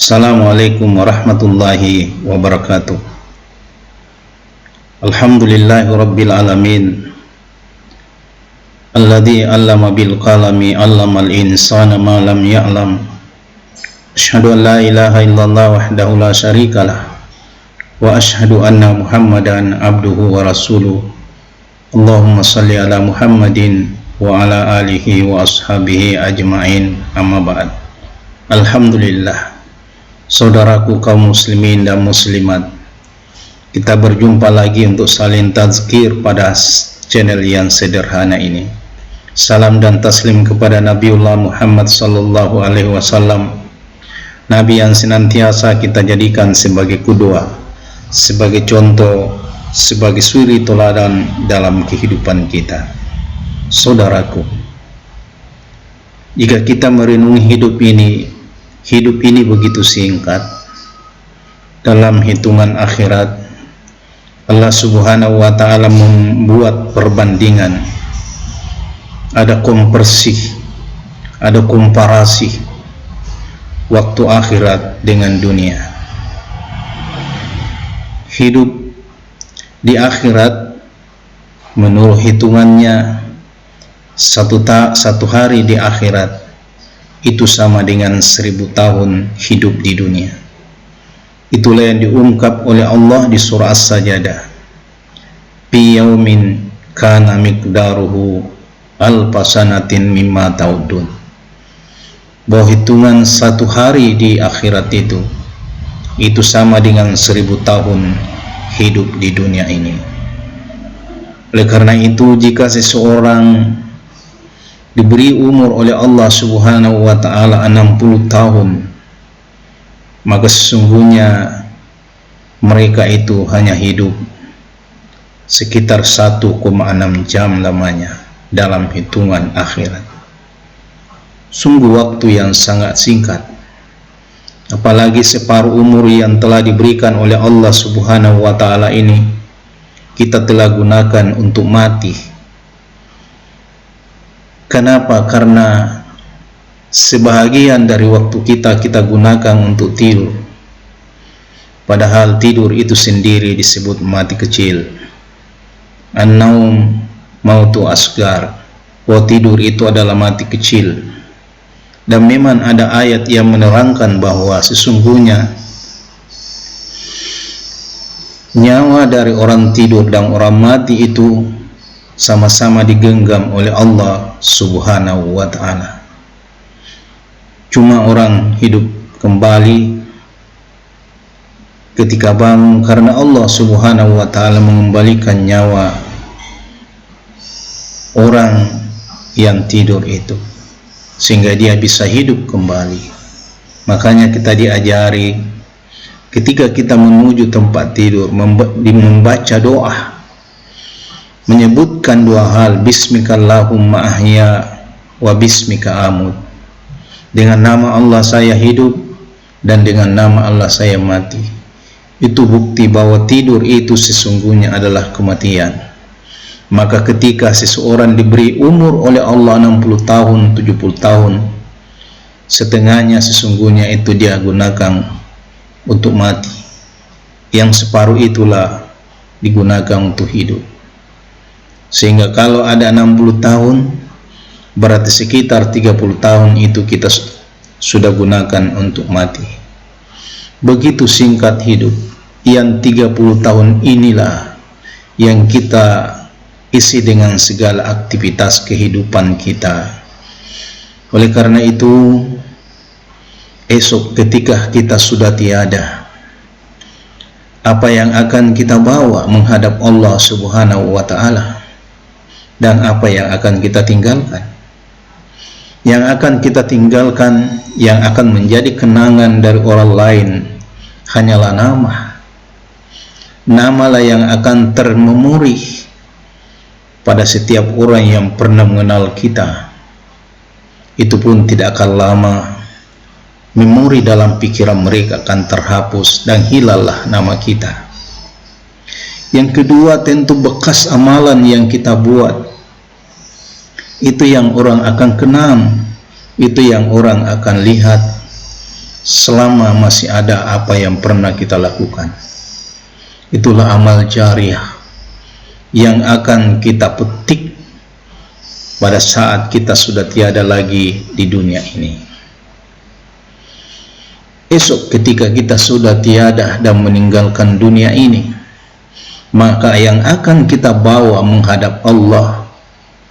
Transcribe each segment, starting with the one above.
Assalamualaikum warahmatullahi wabarakatuh. Alhamdulillahi rabbil alamin. Alladzi 'allama bil qalami 'allamal insana ma lam ya'lam. Asyhadu an la ilaha illallah wahdahu la syarikalah wa asyhadu anna Muhammadan abduhu wa rasuluh. Allahumma shalli ala Muhammadin wa ala alihi wa ashabihi ajma'in, amma ba'd. Alhamdulillah, saudaraku kaum muslimin dan muslimat, kita berjumpa lagi untuk saling tazkir pada channel yang sederhana ini. Salam dan taslim kepada Nabiullah Muhammad sallallahu alaihi wasallam, Nabi yang senantiasa kita jadikan sebagai qudwah, sebagai contoh, sebagai suri teladan dalam kehidupan kita. Saudaraku, jika kita merenungi hidup ini begitu singkat. Dalam hitungan akhirat, Allah subhanahu wa ta'ala membuat perbandingan, ada komparasi, ada komparasi waktu akhirat dengan dunia. Hidup di akhirat menurut hitungannya satu hari di akhirat itu sama dengan 1000 tahun hidup di dunia. Itulah yang diungkap oleh Allah di surah As-Sajdah. Fi yaumin kana miqdaruhu alfasanatin mimma ta'udun. Bahwa hitungan satu hari di akhirat itu sama dengan 1000 tahun hidup di dunia ini. Oleh karena itu, jika seseorang diberi umur oleh Allah subhanahu wa ta'ala 60 tahun, maka sesungguhnya mereka itu hanya hidup sekitar 1,6 jam lamanya dalam hitungan akhirat. Sungguh waktu yang sangat singkat, apalagi separuh umur yang telah diberikan oleh Allah subhanahu wa ta'ala ini kita telah gunakan untuk mati. Kenapa? Karena sebahagian dari waktu kita gunakan untuk tidur, padahal tidur itu sendiri disebut mati kecil. An-naum mautu asgar, bahwa tidur itu adalah mati kecil. Dan memang ada ayat yang menerangkan bahwa sesungguhnya nyawa dari orang tidur dan orang mati itu sama-sama digenggam oleh Allah subhanahu wa ta'ala. Cuma orang hidup kembali ketika bangun karena Allah subhanahu wa ta'ala mengembalikan nyawa orang yang tidur itu, sehingga dia bisa hidup kembali. Makanya kita diajari ketika kita menuju tempat tidur membaca doa, menyebutkan dua hal, bismikallahumma ahya wa bismika amut. Dengan nama Allah saya hidup dan dengan nama Allah saya mati. Itu bukti bahwa tidur itu sesungguhnya adalah kematian. Maka ketika seseorang diberi umur oleh Allah 60 tahun, 70 tahun, setengahnya sesungguhnya itu dia gunakan untuk mati. Yang separuh itulah digunakan untuk hidup. Sehingga kalau ada 60 tahun, berarti sekitar 30 tahun itu kita sudah gunakan untuk mati. Begitu singkat hidup. Yang 30 tahun inilah yang kita isi dengan segala aktivitas kehidupan kita. Oleh karena itu, esok ketika kita sudah tiada, apa yang akan kita bawa menghadap Allah subhanahu wa ta'ala, dan apa yang akan kita tinggalkan? Yang akan kita tinggalkan, yang akan menjadi kenangan dari orang lain, hanyalah namalah yang akan termemori pada setiap orang yang pernah mengenal kita. Itu pun tidak akan lama, memori dalam pikiran mereka akan terhapus dan hilallah nama kita. Yang kedua, tentu bekas amalan yang kita buat, itu yang orang akan kenang, itu yang orang akan lihat. selama masih ada apa yang pernah kita lakukan. Itulah amal jariah yang akan kita petik pada saat kita sudah tiada lagi di dunia ini. Esok ketika kita sudah tiada dan meninggalkan dunia ini, maka yang akan kita bawa menghadap Allah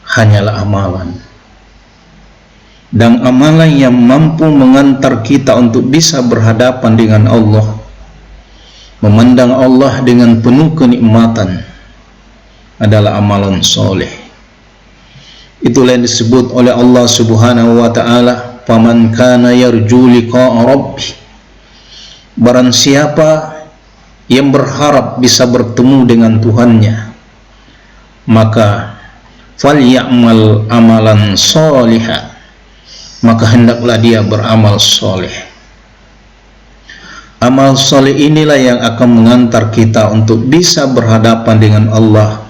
hanyalah amalan. Dan amalan yang mampu mengantar kita untuk bisa berhadapan dengan Allah, memandang Allah dengan penuh kenikmatan, adalah amalan soleh. Itulah yang disebut oleh Allah Subhanahu wa ta'ala, "Faman kana yarju liqa'a rabbih." Barang siapa yang berharap bisa bertemu dengan Tuhannya, maka falyamal amalan solihah, maka hendaklah dia beramal soleh. Amal soleh inilah yang akan mengantar kita untuk bisa berhadapan dengan Allah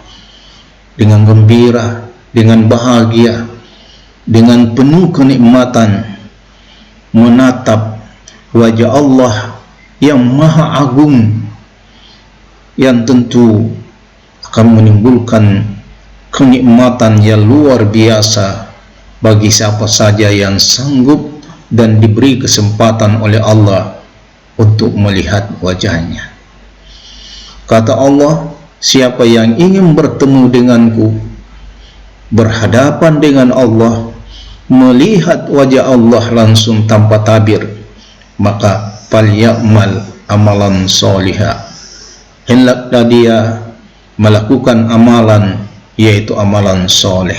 dengan gembira, dengan bahagia, dengan penuh kenikmatan, menatap wajah Allah yang maha agung, yang tentu akan menimbulkan kenikmatan yang luar biasa bagi siapa saja yang sanggup dan diberi kesempatan oleh Allah untuk melihat wajahnya. Kata Allah, siapa yang ingin bertemu denganku, berhadapan dengan Allah, melihat wajah Allah langsung tanpa tabir, maka falyamal amalan solihah, hendaklah dia melakukan amalan, yaitu amalan soleh.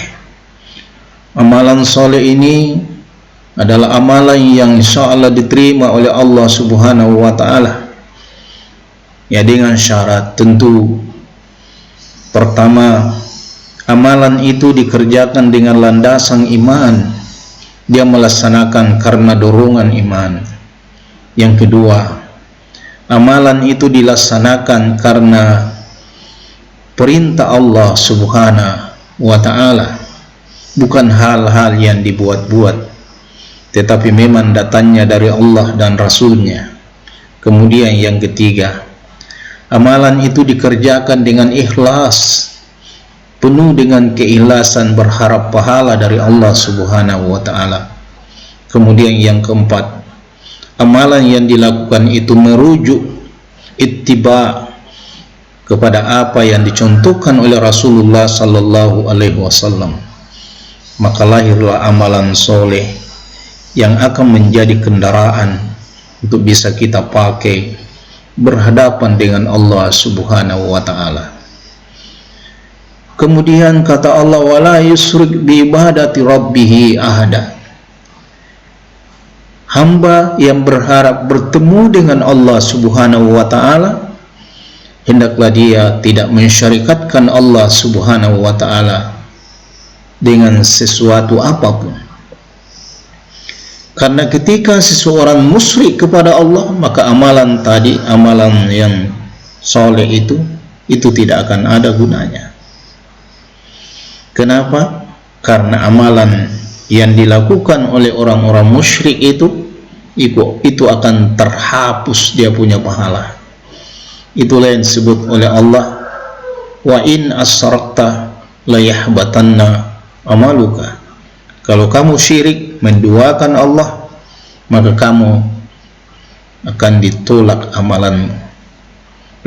Amalan soleh ini adalah amalan yang insyaallah diterima oleh Allah Subhanahu wa ta'ala, ya, dengan syarat tentu. Pertama, amalan itu dikerjakan dengan landasan iman, dia melaksanakan karena dorongan iman. Yang kedua, amalan itu dilaksanakan karena perintah Allah Subhanahu wa ta'ala, bukan hal-hal yang dibuat-buat, tetapi memang datangnya dari Allah dan Rasulnya. Kemudian yang ketiga, amalan itu dikerjakan dengan ikhlas, penuh dengan keikhlasan, berharap pahala dari Allah Subhanahu wa ta'ala. Kemudian yang keempat, amalan yang dilakukan itu merujuk ittiba kepada apa yang dicontohkan oleh Rasulullah sallallahu alaihi wasallam. Maka lahirlah amalan soleh yang akan menjadi kendaraan untuk bisa kita pakai berhadapan dengan Allah Subhanahu wa ta'ala. Kemudian kata Allah, wala yusrik bi ibadati rabbih ahada. Hamba yang berharap bertemu dengan Allah Subhanahu wa ta'ala, hendaklah dia tidak mensyarikatkan Allah Subhanahu wa ta'ala dengan sesuatu apapun. Karena ketika seseorang musyrik kepada Allah, maka amalan tadi, amalan yang soleh itu tidak akan ada gunanya. Kenapa? Karena amalan yang dilakukan oleh orang-orang musyrik itu akan terhapus dia punya pahala. Itulah yang disebut oleh Allah, wa in asrakta la yahbatanna amaluka. Kalau kamu syirik, menduakan Allah, maka kamu akan ditolak amalanmu.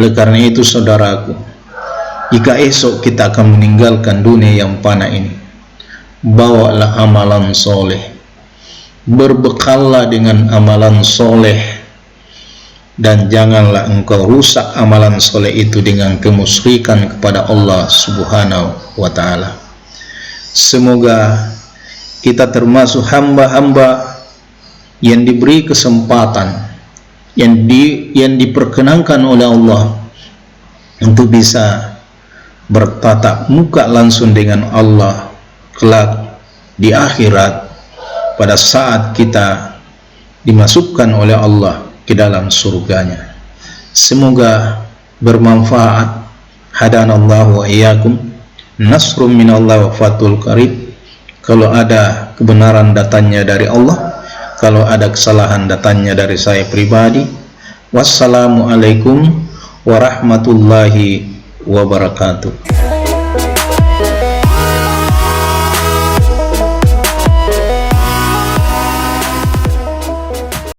Oleh karena itu saudaraku, jika esok kita akan meninggalkan dunia yang fana ini, bawalah amalan soleh, berbekallah dengan amalan soleh, dan janganlah engkau rusak amalan soleh itu dengan kemusyrikan kepada Allah Subhanahu wa ta'ala. Semoga kita termasuk hamba-hamba yang diberi kesempatan, yang diperkenankan oleh Allah untuk bisa bertatap muka langsung dengan Allah kelak di akhirat, pada saat kita dimasukkan oleh Allah ke dalam surganya. Semoga bermanfaat. Hadanallahu wa iyyakum, nasrun minallah wa fathul qarib. Kalau ada kebenaran datangnya dari Allah, Kalau ada kesalahan datangnya dari saya pribadi. Wassalamualaikum warahmatullahi wabarakatuh.